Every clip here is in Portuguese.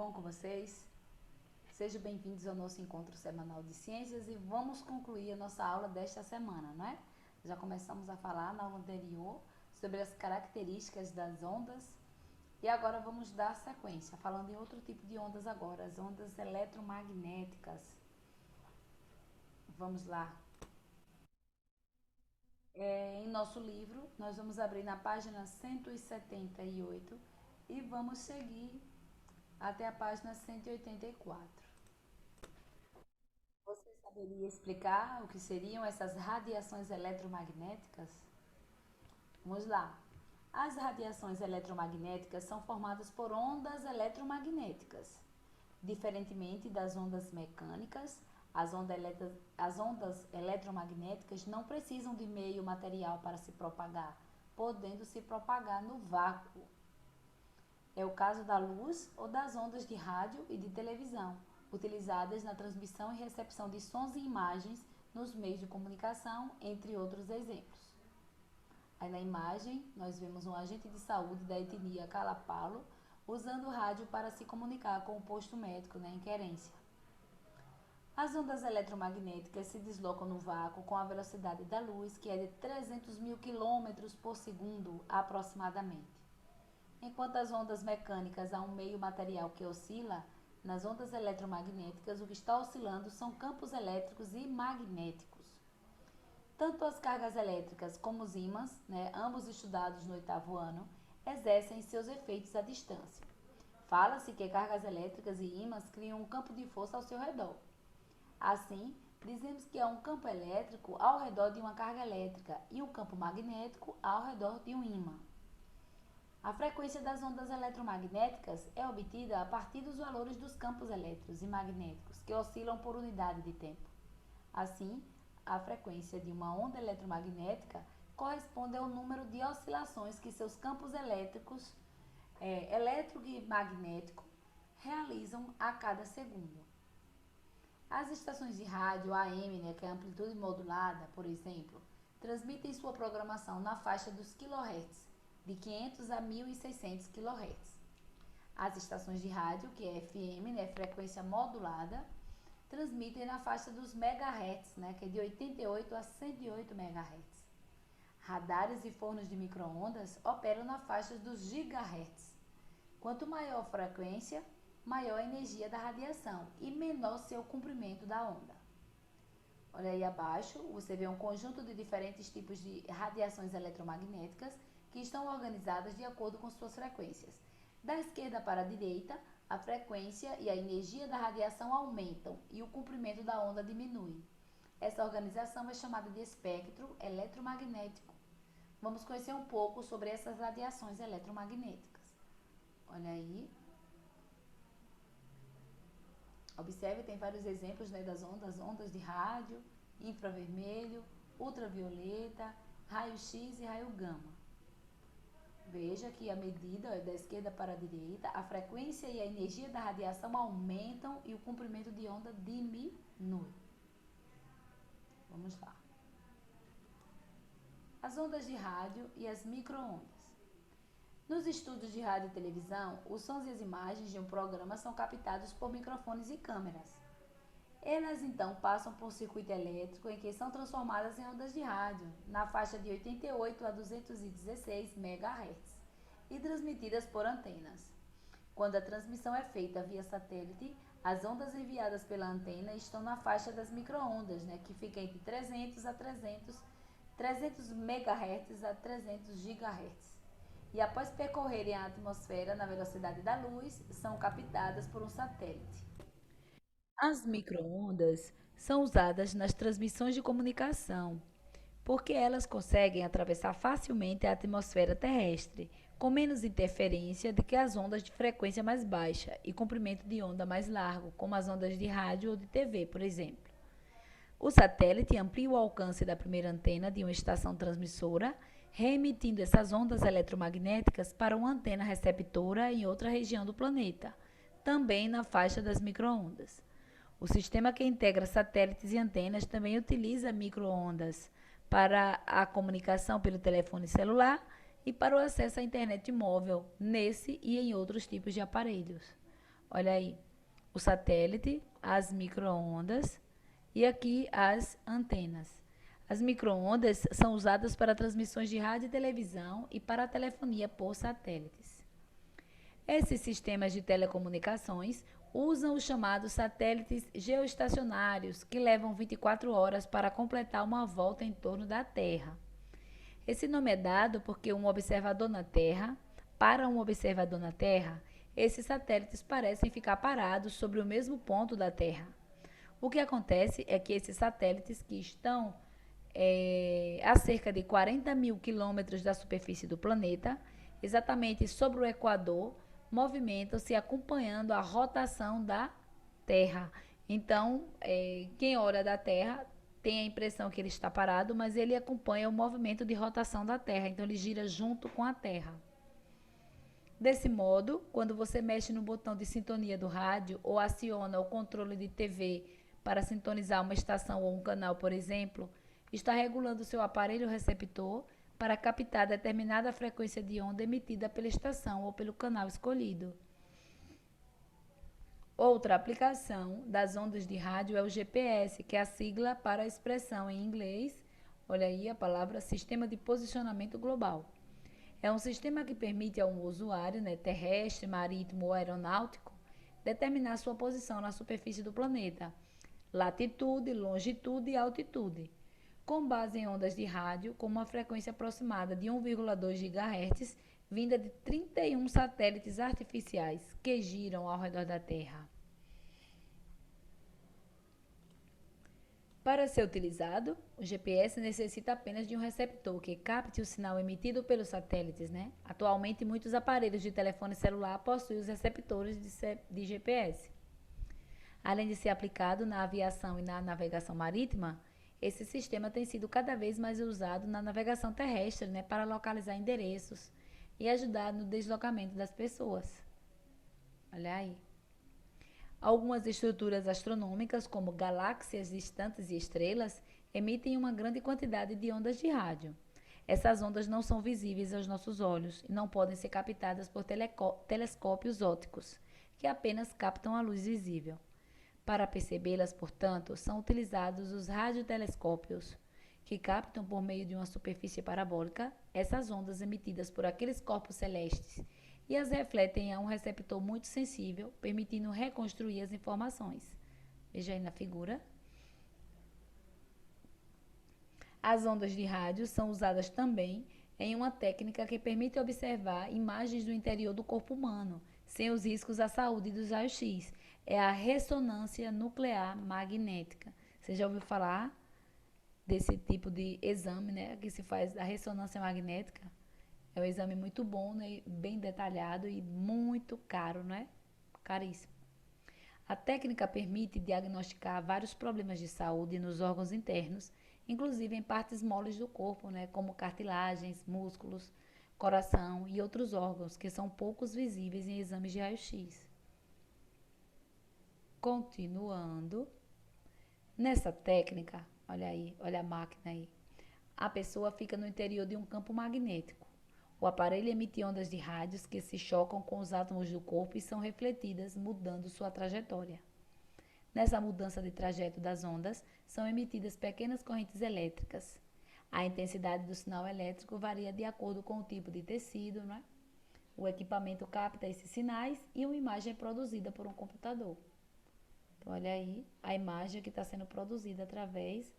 bom com vocês? Sejam bem-vindos ao nosso encontro semanal de ciências e vamos concluir a nossa aula desta semana, não é? Já começamos a falar na aula anterior sobre as características das ondas e agora vamos dar sequência, falando em outro tipo de ondas agora, as ondas eletromagnéticas. Vamos lá. Em nosso livro, nós vamos abrir na página 178 e vamos seguir até a página 184. Você saberia explicar o que seriam essas radiações eletromagnéticas? Vamos lá. As radiações eletromagnéticas são formadas por ondas eletromagnéticas. Diferentemente das ondas mecânicas, as ondas eletromagnéticas não precisam de meio material para se propagar, podendo se propagar no vácuo. É o caso da luz ou das ondas de rádio e de televisão, utilizadas na transmissão e recepção de sons e imagens nos meios de comunicação, entre outros exemplos. Aí na imagem, nós vemos um agente de saúde da etnia Kalapalo usando o rádio para se comunicar com o posto médico em querência. As ondas eletromagnéticas se deslocam no vácuo com a velocidade da luz, que é de 300 mil quilômetros por segundo aproximadamente. Enquanto as ondas mecânicas há um meio material que oscila, nas ondas eletromagnéticas o que está oscilando são campos elétricos e magnéticos. Tanto as cargas elétricas como os ímãs, ambos estudados no 8º ano, exercem seus efeitos à distância. Fala-se que cargas elétricas e ímãs criam um campo de força ao seu redor. Assim, dizemos que há um campo elétrico ao redor de uma carga elétrica e um campo magnético ao redor de um ímã. A frequência das ondas eletromagnéticas é obtida a partir dos valores dos campos elétricos e magnéticos, que oscilam por unidade de tempo. Assim, a frequência de uma onda eletromagnética corresponde ao número de oscilações que seus campos elétrico e magnético realizam a cada segundo. As estações de rádio AM, que é a amplitude modulada, por exemplo, transmitem sua programação na faixa dos kHz, de 500 a 1600 kHz. As estações de rádio, que é FM, frequência modulada, transmitem na faixa dos megahertz, que é de 88 a 108 MHz. Radares e fornos de micro-ondas operam na faixa dos gigahertz. Quanto maior a frequência, maior a energia da radiação e menor seu comprimento da onda. Olha aí abaixo, você vê um conjunto de diferentes tipos de radiações eletromagnéticas que estão organizadas de acordo com suas frequências. Da esquerda para a direita, a frequência e a energia da radiação aumentam e o comprimento da onda diminui. Essa organização é chamada de espectro eletromagnético. Vamos conhecer um pouco sobre essas radiações eletromagnéticas. Olha aí. Observe, tem vários exemplos das ondas de rádio, infravermelho, ultravioleta, raio-x e raio gama. Veja que a medida da esquerda para a direita, a frequência e a energia da radiação aumentam e o comprimento de onda diminui. Vamos lá. As ondas de rádio e as micro-ondas. Nos estúdios de rádio e televisão, os sons e as imagens de um programa são captados por microfones e câmeras. Elas então passam por um circuito elétrico em que são transformadas em ondas de rádio, na faixa de 88 a 216 MHz, e transmitidas por antenas. Quando a transmissão é feita via satélite, as ondas enviadas pela antena estão na faixa das micro-ondas, que fica entre 300 MHz a 300 GHz. E após percorrerem a atmosfera na velocidade da luz, são captadas por um satélite. As micro-ondas são usadas nas transmissões de comunicação, porque elas conseguem atravessar facilmente a atmosfera terrestre, com menos interferência do que as ondas de frequência mais baixa e comprimento de onda mais largo, como as ondas de rádio ou de TV, por exemplo. O satélite amplia o alcance da primeira antena de uma estação transmissora, reemitindo essas ondas eletromagnéticas para uma antena receptora em outra região do planeta, também na faixa das micro-ondas. O sistema que integra satélites e antenas também utiliza micro-ondas para a comunicação pelo telefone celular e para o acesso à internet móvel, nesse e em outros tipos de aparelhos. Olha aí, o satélite, as microondas e aqui as antenas. As microondas são usadas para transmissões de rádio e televisão e para a telefonia por satélites. Esses sistemas de telecomunicações usam os chamados satélites geoestacionários, que levam 24 horas para completar uma volta em torno da Terra. Esse nome é dado porque para um observador na Terra, esses satélites parecem ficar parados sobre o mesmo ponto da Terra. O que acontece é que esses satélites que estão a cerca de 40 mil quilômetros da superfície do planeta, exatamente sobre o Equador, movimentam-se acompanhando a rotação da Terra. Então, quem olha da Terra tem a impressão que ele está parado, mas ele acompanha o movimento de rotação da Terra. Então, ele gira junto com a Terra. Desse modo, quando você mexe no botão de sintonia do rádio ou aciona o controle de TV para sintonizar uma estação ou um canal, por exemplo, está regulando seu aparelho receptor para captar determinada frequência de onda emitida pela estação ou pelo canal escolhido. Outra aplicação das ondas de rádio é o GPS, que é a sigla para a expressão em inglês, olha aí a palavra Sistema de Posicionamento Global. É um sistema que permite a um usuário, terrestre, marítimo ou aeronáutico, determinar sua posição na superfície do planeta, latitude, longitude e altitude, com base em ondas de rádio com uma frequência aproximada de 1,2 GHz, vinda de 31 satélites artificiais que giram ao redor da Terra. Para ser utilizado, o GPS necessita apenas de um receptor que capte o sinal emitido pelos satélites, Atualmente, muitos aparelhos de telefone celular possuem os receptores de GPS. Além de ser aplicado na aviação e na navegação marítima, esse sistema tem sido cada vez mais usado na navegação terrestre, para localizar endereços e ajudar no deslocamento das pessoas. Olha aí. Algumas estruturas astronômicas, como galáxias distantes e estrelas, emitem uma grande quantidade de ondas de rádio. Essas ondas não são visíveis aos nossos olhos e não podem ser captadas por telescópios ópticos, que apenas captam a luz visível. Para percebê-las, portanto, são utilizados os radiotelescópios, que captam por meio de uma superfície parabólica essas ondas emitidas por aqueles corpos celestes e as refletem a um receptor muito sensível, permitindo reconstruir as informações. Veja aí na figura. As ondas de rádio são usadas também em uma técnica que permite observar imagens do interior do corpo humano, sem os riscos à saúde dos raios-x. É a ressonância nuclear magnética. Você já ouviu falar desse tipo de exame, que se faz da ressonância magnética? É um exame muito bom, bem detalhado e muito caro, Caríssimo. A técnica permite diagnosticar vários problemas de saúde nos órgãos internos, inclusive em partes moles do corpo, como cartilagens, músculos, coração e outros órgãos que são poucos visíveis em exames de raio-x. Continuando, nessa técnica, olha aí, olha a máquina aí, a pessoa fica no interior de um campo magnético. O aparelho emite ondas de rádios que se chocam com os átomos do corpo e são refletidas, mudando sua trajetória. Nessa mudança de trajeto das ondas, são emitidas pequenas correntes elétricas. A intensidade do sinal elétrico varia de acordo com o tipo de tecido, O equipamento capta esses sinais e uma imagem é produzida por um computador. Então, olha aí a imagem que está sendo produzida através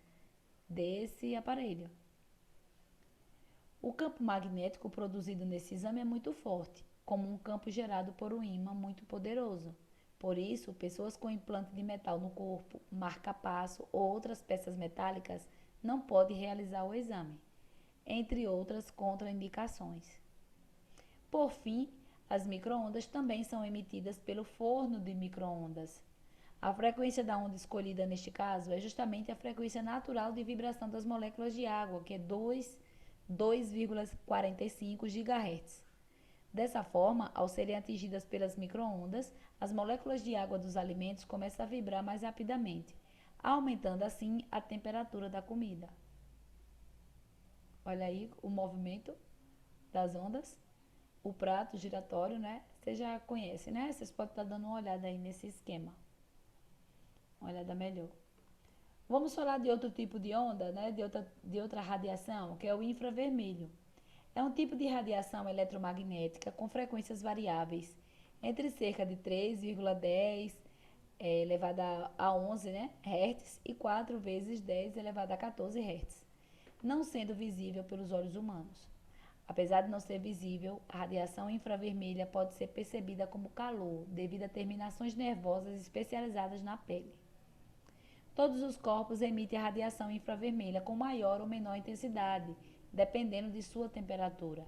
desse aparelho. O campo magnético produzido nesse exame é muito forte, como um campo gerado por um ímã muito poderoso. Por isso, pessoas com implante de metal no corpo, marca-passo ou outras peças metálicas não podem realizar o exame, entre outras contraindicações. Por fim, as microondas também são emitidas pelo forno de microondas. A frequência da onda escolhida neste caso é justamente a frequência natural de vibração das moléculas de água, que é 2,45 GHz. Dessa forma, ao serem atingidas pelas microondas, as moléculas de água dos alimentos começam a vibrar mais rapidamente, aumentando assim a temperatura da comida. Olha aí o movimento das ondas. O prato giratório, você já conhece, né? Vocês podem estar dando uma olhada aí nesse esquema. Uma olhada melhor. Vamos falar de outro tipo de onda, né? De outra radiação, que é o infravermelho. É um tipo de radiação eletromagnética com frequências variáveis, entre cerca de 3,10 elevada a 11, né, Hz e 4 vezes 10 elevada a 14 Hz, não sendo visível pelos olhos humanos. Apesar de não ser visível, a radiação infravermelha pode ser percebida como calor devido a terminações nervosas especializadas na pele. Todos os corpos emitem a radiação infravermelha com maior ou menor intensidade, dependendo de sua temperatura.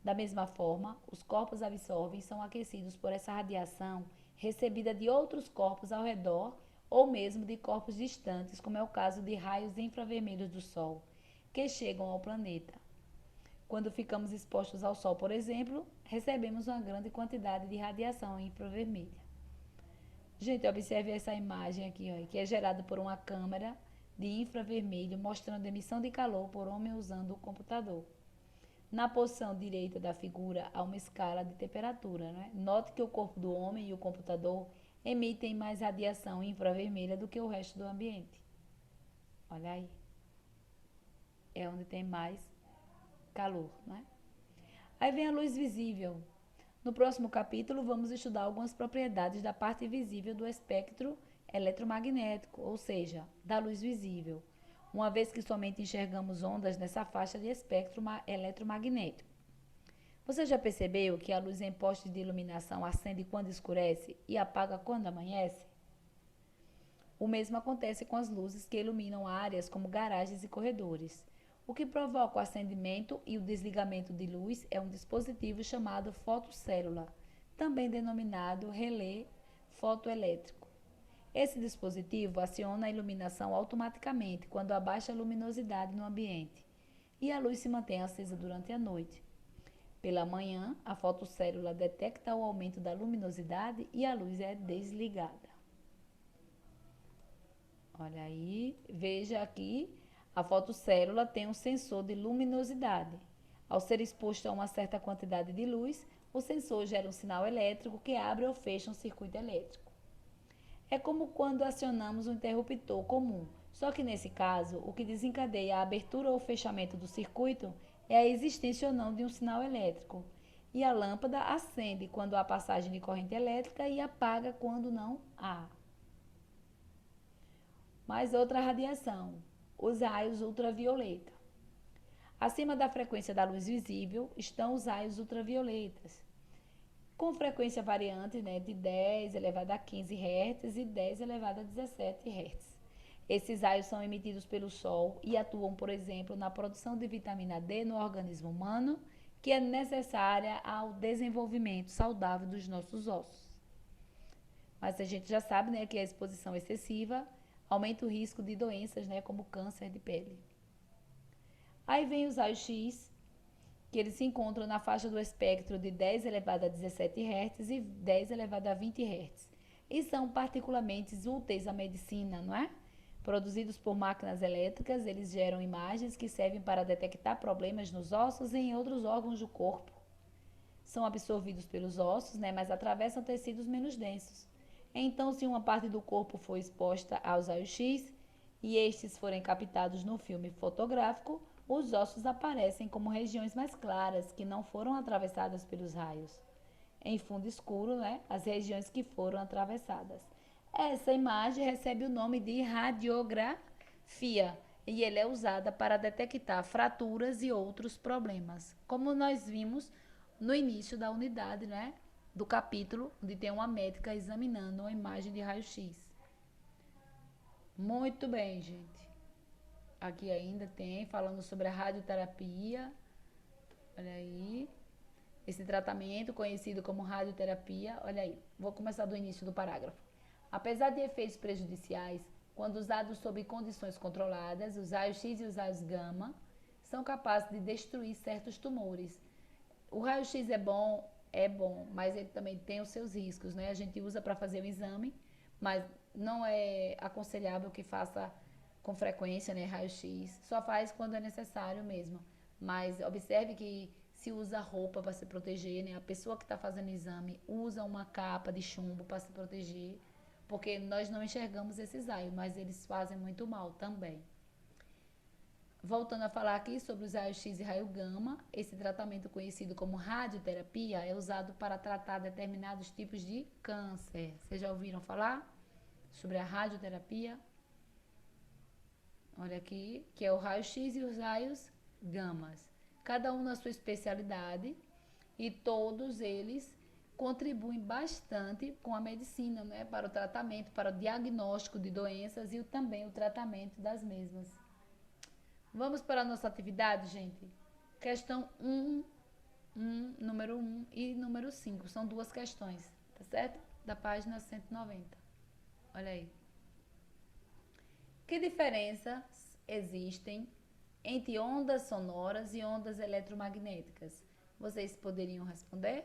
Da mesma forma, os corpos absorvem e são aquecidos por essa radiação recebida de outros corpos ao redor ou mesmo de corpos distantes, como é o caso de raios infravermelhos do Sol, que chegam ao planeta. Quando ficamos expostos ao Sol, por exemplo, recebemos uma grande quantidade de radiação infravermelha. Gente, observe essa imagem aqui, ó, que é gerada por uma câmera de infravermelho mostrando emissão de calor por homem usando o computador. Na posição direita da figura há uma escala de temperatura, né? Note que o corpo do homem e o computador emitem mais radiação infravermelha do que o resto do ambiente. Olha aí. É onde tem mais calor, né? Aí vem a luz visível. No próximo capítulo, vamos estudar algumas propriedades da parte visível do espectro eletromagnético, ou seja, da luz visível, uma vez que somente enxergamos ondas nessa faixa de espectro eletromagnético. Você já percebeu que a luz em postes de iluminação acende quando escurece e apaga quando amanhece? O mesmo acontece com as luzes que iluminam áreas como garagens e corredores. O que provoca o acendimento e o desligamento de luz é um dispositivo chamado fotocélula, também denominado relé fotoelétrico. Esse dispositivo aciona a iluminação automaticamente quando há baixa luminosidade no ambiente e a luz se mantém acesa durante a noite. Pela manhã, a fotocélula detecta o aumento da luminosidade e a luz é desligada. Olha aí, veja aqui, a fotocélula tem um sensor de luminosidade. Ao ser exposto a uma certa quantidade de luz, o sensor gera um sinal elétrico que abre ou fecha um circuito elétrico. É como quando acionamos um interruptor comum, só que nesse caso, o que desencadeia a abertura ou fechamento do circuito é a existência ou não de um sinal elétrico. E a lâmpada acende quando há passagem de corrente elétrica e apaga quando não há. Mais outra radiação, os raios ultravioleta. Acima da frequência da luz visível estão os raios ultravioletas, com frequência variante, né, de 10 elevado a 15 Hz e 10 elevado a 17 Hz. Esses raios são emitidos pelo Sol e atuam, por exemplo, na produção de vitamina D no organismo humano, que é necessária ao desenvolvimento saudável dos nossos ossos. Mas a gente já sabe, né, que a exposição excessiva aumenta o risco de doenças, né, como câncer de pele. Aí vem os raios-x, que eles se encontram na faixa do espectro de 10 elevado a 17 Hz e 10 elevado a 20 Hz. E são particularmente úteis à medicina, não é? Produzidos por máquinas elétricas, eles geram imagens que servem para detectar problemas nos ossos e em outros órgãos do corpo. São absorvidos pelos ossos, né, mas atravessam tecidos menos densos. Então, se uma parte do corpo for exposta aos raios-x e estes forem captados no filme fotográfico, os ossos aparecem como regiões mais claras que não foram atravessadas pelos raios. Em fundo escuro, né, as regiões que foram atravessadas. Essa imagem recebe o nome de radiografia e ela é usada para detectar fraturas e outros problemas, como nós vimos no início da unidade, né, do capítulo, onde tem uma médica examinando uma imagem de raio-x. Muito bem, gente. Aqui ainda tem, falando sobre a radioterapia. Olha aí. Esse tratamento, conhecido como radioterapia. Olha aí. Vou começar do início do parágrafo. Apesar de efeitos prejudiciais, quando usados sob condições controladas, os raios-x e os raios gama são capazes de destruir certos tumores. O raio-x é bom, mas ele também tem os seus riscos, né? A gente usa para fazer o exame, mas não é aconselhável que faça com frequência, né, raio-x. Só faz quando é necessário mesmo. Mas observe que se usa roupa para se proteger, né? A pessoa que está fazendo o exame usa uma capa de chumbo para se proteger, porque nós não enxergamos esses raios, mas eles fazem muito mal também. Voltando a falar aqui sobre os raios X e raio gama, esse tratamento conhecido como radioterapia é usado para tratar determinados tipos de câncer. Vocês já ouviram falar sobre a radioterapia? Olha aqui, que é o raio X e os raios gamas. Cada um na sua especialidade e todos eles contribuem bastante com a medicina, né, para o tratamento, para o diagnóstico de doenças e também o tratamento das mesmas. Vamos para a nossa atividade, gente? Questão número 1 e número 5. São duas questões, tá certo? Da página 190. Olha aí. Que diferenças existem entre ondas sonoras e ondas eletromagnéticas? Vocês poderiam responder?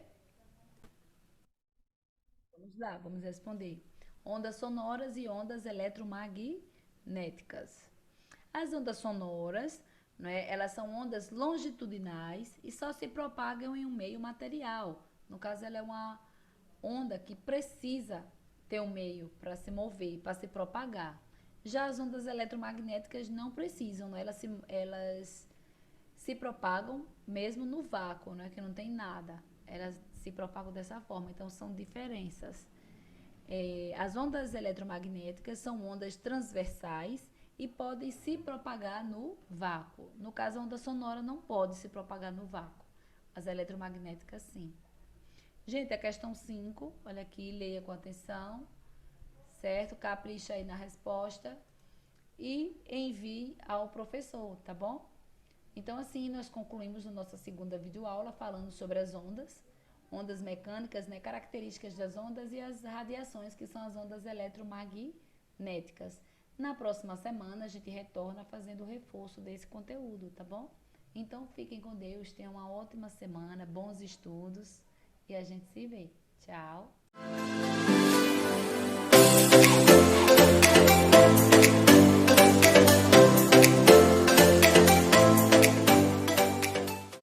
Vamos lá, vamos responder. Ondas sonoras e ondas eletromagnéticas. As ondas sonoras, né, elas são ondas longitudinais e só se propagam em um meio material. No caso, ela é uma onda que precisa ter um meio para se mover, para se propagar. Já as ondas eletromagnéticas não precisam, né? Elas se propagam mesmo no vácuo, né, que não tem nada. Elas se propagam dessa forma, então são diferenças. As ondas eletromagnéticas são ondas transversais e podem se propagar no vácuo. No caso, a onda sonora não pode se propagar no vácuo. As eletromagnéticas, sim. Gente, a questão 5, olha aqui, leia com atenção, certo? Capricha aí na resposta e envie ao professor, tá bom? Então, assim, nós concluímos a nossa segunda videoaula falando sobre as ondas mecânicas, né, características das ondas e as radiações, que são as ondas eletromagnéticas. Na próxima semana, a gente retorna fazendo o reforço desse conteúdo, tá bom? Então, fiquem com Deus, tenham uma ótima semana, bons estudos e a gente se vê. Tchau!